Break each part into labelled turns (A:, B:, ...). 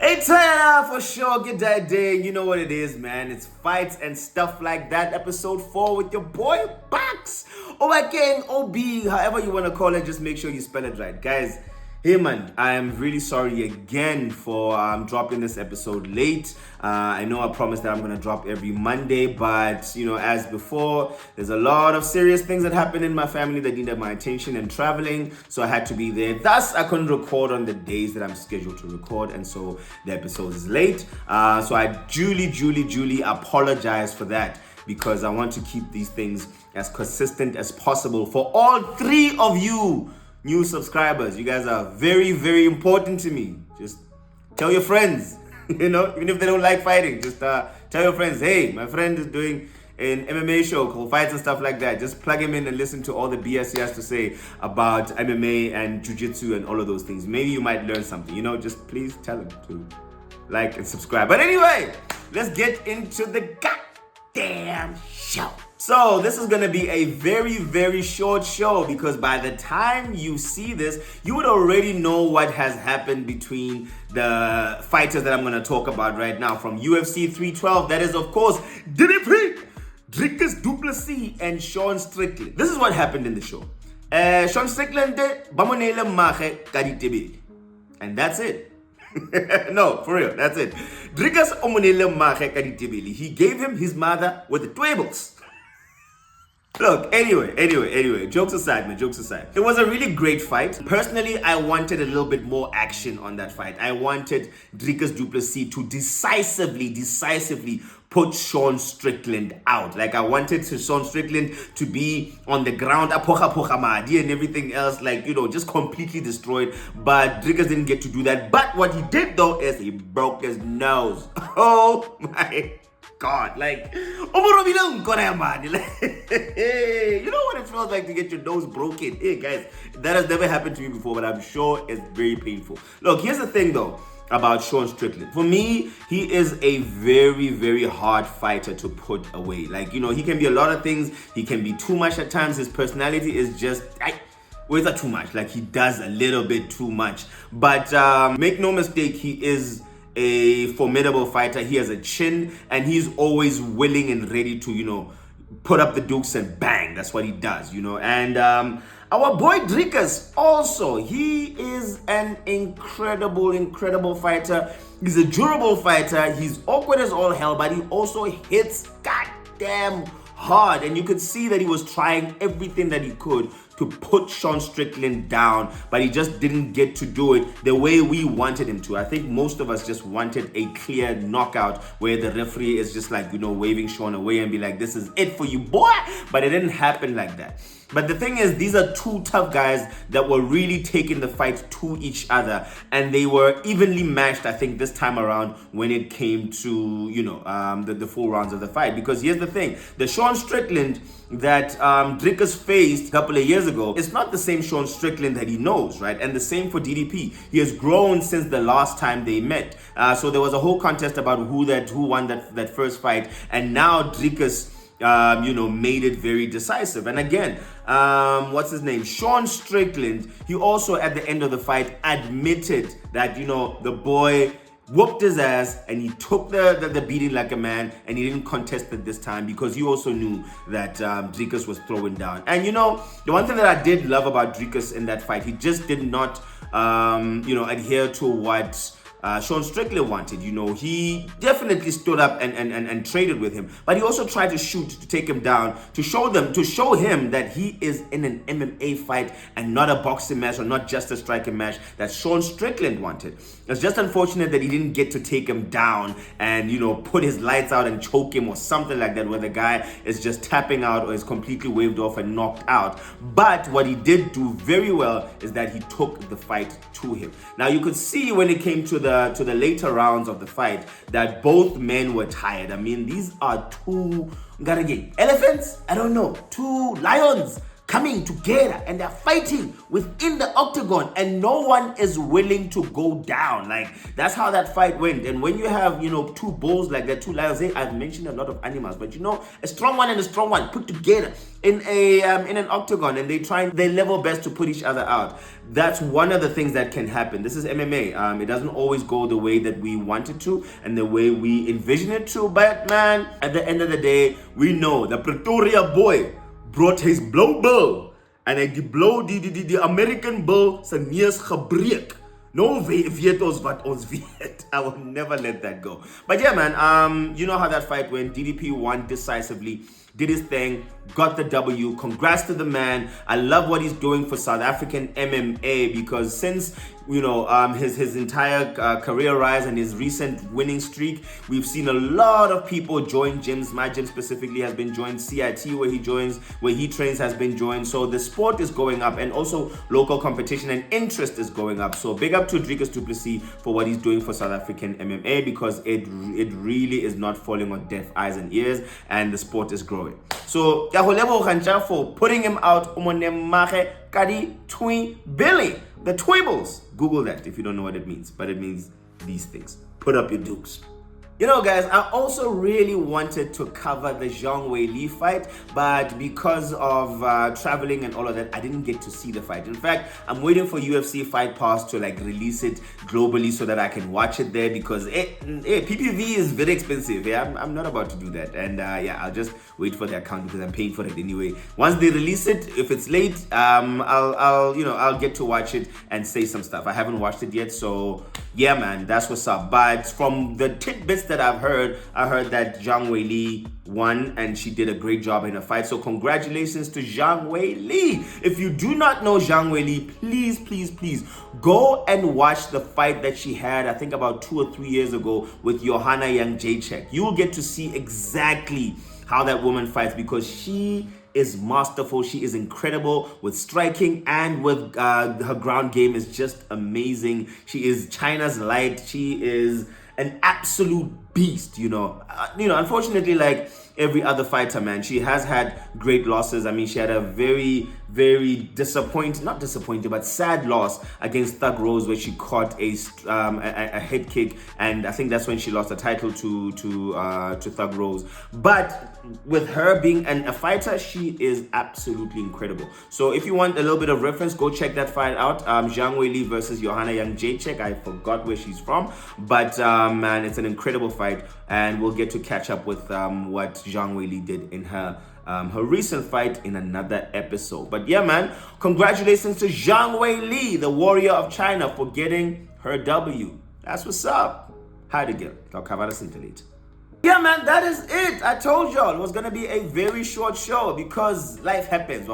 A: It's for sure. Get that day. You know what it is, man. It's fights and stuff like that. Episode 4 with your boy Bucks. Or again, OB, however you want to call it. Just make sure you spell it right, guys. Hey man, I am really sorry again for dropping this episode late. I know I promised that I'm going to drop every Monday, but you know, as before, there's a lot of serious things that happened in my family that needed my attention and traveling, so I had to be there. Thus, I couldn't record on the days that I'm scheduled to record, and so the episode is late. So I duly apologize for that, because I want to keep these things as consistent as possible for all 3 of you new subscribers. You guys are very important to me. Just tell your friends, you know, even if they don't like fighting, just tell your friends, hey, my friend is doing an MMA show called Fights and stuff like that. Just plug him in and listen to all the BS he has to say about MMA and jiu-jitsu and all of those things. Maybe you might learn something, you know. Just please tell him to like and subscribe. But anyway, let's get into the goddamn show. So this is going to be a very short show, because by the time you see this, you would already know what has happened between the fighters that I'm going to talk about right now. From UFC 312, that is of course DDP, Dricus Duplessis and Sean Strickland. This is what happened in the show. Sean Strickland did bamonele mage ka ditebele. And that's it. No, for real, that's it. Dricus omonele mage ka ditebele. He gave him his mother with the twibbles. Look, anyway, jokes aside, man, jokes aside. It was a really great fight. Personally, I wanted a little bit more action on that fight. I wanted Dricus Duplessis to decisively put Sean Strickland out. Like, I wanted Sean Strickland to be on the ground, apocha madi and everything else, like, you know, just completely destroyed. But Dricus didn't get to do that. But what he did, though, is he broke his nose. Oh my God, like, you know what it feels like to get your nose broken? Hey guys, that has never happened to me before, but I'm sure it's very painful. Look, here's the thing though about Sean Strickland. For me, he is a very hard fighter to put away. Like, you know, he can be a lot of things. He can be too much at times. His personality is just, well, it's not too much. Like, he does a little bit too much. But make no mistake, he is a formidable fighter. He has a chin, and he's always willing and ready to, you know, put up the dukes and bang. That's what he does, you know. And our boy Dricus also, he is an incredible fighter. He's a durable fighter. He's awkward as all hell, but he also hits goddamn hard. And you could see that he was trying everything that he could to put Sean Strickland down, but he just didn't get to do it the way we wanted him to. I think most of us just wanted a clear knockout where the referee is just like, you know, waving Sean away and be like, this is it for you, boy. But it didn't happen like that. But the thing is, these are 2 tough guys that were really taking the fight to each other, and they were evenly matched, I think, this time around when it came to, you know, the 4 rounds of the fight. Because here's the thing, the Sean Strickland that Dricus faced a couple of years ago, it's not the same Sean Strickland that he knows, right? And the same for DDP. He has grown since the last time they met. So there was a whole contest about who won that first fight, and now Dricus you know, made it very decisive. And again, what's his name? Sean Strickland, he also at the end of the fight admitted that, you know, the boy whooped his ass and he took the beating like a man, and he didn't contest it this time because he also knew that Dricus was throwing down. And you know, the one thing that I did love about Dricus in that fight, he just did not you know, adhere to what Sean Strickland wanted. You know, he definitely stood up and traded with him, but he also tried to shoot to take him down, to show him that he is in an MMA fight and not a boxing match, or not just a striking match that Sean Strickland wanted. It's just unfortunate that he didn't get to take him down and, you know, put his lights out and choke him or something like that, where the guy is just tapping out or is completely waved off and knocked out. But what he did do very well is that he took the fight to him. Now you could see when it came to the later rounds of the fight that both men were tired. I mean, these are 2 elephants? I don't know, 2 lions coming together and they're fighting within the octagon and no one is willing to go down. Like, that's how that fight went. And when you have, two bulls like that, two lions, I've mentioned a lot of animals, but a strong one and a strong one put together in an octagon and they level best to put each other out. That's one of the things that can happen. This is MMA. It doesn't always go the way that we want it to and the way we envision it to, but man, at the end of the day, we know the Pretoria boy brought his blou bil en hy die blou die American bil se neus gebreek. No weet ons wat ons weet. I will never let that go. But yeah, man, you know how that fight went. DDP won decisively, did his thing, got the W. Congrats to the man. I love what he's doing for South African MMA because since his entire career rise and his recent winning streak, we've seen a lot of people join gyms. My gym specifically has been joined. CIT, where he trains, has been joined. So the sport is going up, and also local competition and interest is going up. So big up to Dricus Duplessis for what he's doing for South African MMA because it really is not falling on deaf eyes and ears, and the sport is growing. So for putting him out. Billy. The Tweebles. Google that if you don't know what it means, but it means these things. Put up your dukes. Guys, I also really wanted to cover the Zhang Weili fight, but because of traveling and all of that, I didn't get to see the fight. In fact, I'm waiting for UFC Fight Pass to release it globally so that I can watch it there because PPV is very expensive. Yeah, I'm not about to do that, and I'll just wait for the account because I'm paying for it anyway. Once they release it, if it's late, I'll get to watch it and say some stuff. I haven't watched it yet, so yeah, man, that's what's up. But from the tidbits that I heard that Zhang Weili won and she did a great job in the fight. So congratulations to Zhang Weili. If you do not know Zhang Weili, please go and watch the fight that she had, I think about 2 or 3 years ago with Joanna Jędrzejczyk. You will get to see exactly how that woman fights because she is masterful. She is incredible with striking and with her ground game is just amazing. She is China's light. She is an absolute beast, unfortunately, like every other fighter, man, she has had great losses. I mean, she had a very not disappointing, but sad loss against Thug Rose where she caught a head kick, and I think that's when she lost the title to Thug Rose. But with her being a fighter, she is absolutely incredible. So if you want a little bit of reference, go check that fight out. Zhang Weili versus Joanna Jędrzejczyk. I forgot where she's from, but man, it's an incredible fight, and we'll get to catch up with what Zhang Weili did in her recent fight in another episode. But yeah, man, congratulations to Zhang Weili, the warrior of China, for getting her W. That's what's up. Hi again. I'll cover this in later. Yeah, man, that is it. I told y'all it was going to be a very short show because life happens.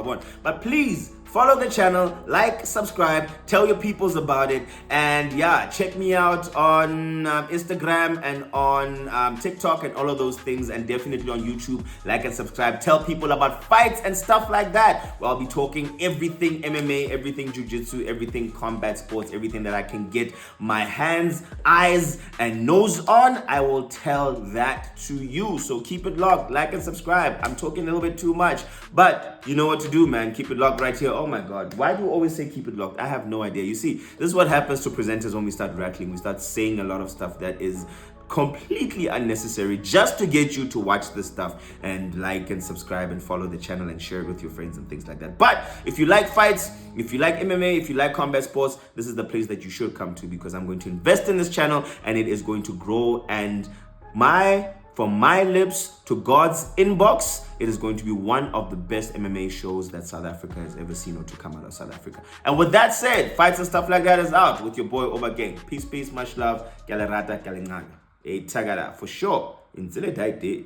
A: But please follow the channel, like, subscribe, tell your peoples about it, and yeah, check me out on Instagram and on TikTok and all of those things, and definitely on YouTube. Like and subscribe. Tell people about fights and stuff like that. Well, I'll be talking everything MMA, everything jiu-jitsu, everything combat sports, everything that I can get my hands, eyes, and nose on. I will tell that to you. So keep it locked, like and subscribe. I'm talking a little bit too much, but you know what to do, man. Keep it locked right here. Oh my God, why do you always say keep it locked? I have no idea. You see, this is what happens to presenters when we start rattling. We start saying a lot of stuff that is completely unnecessary just to get you to watch this stuff and like and subscribe and follow the channel and share it with your friends and things like that. But if you like fights, if you like MMA, if you like combat sports, this is the place that you should come to because I'm going to invest in this channel and it is going to grow, and from my lips to God's inbox, it is going to be one of the best MMA shows that South Africa has ever seen or to come out of South Africa. And with that said, fights and stuff like that is out with your boy Oba Gang. Peace, much love. Galerata, galengana. Hey, tagara, for sure. Until a day.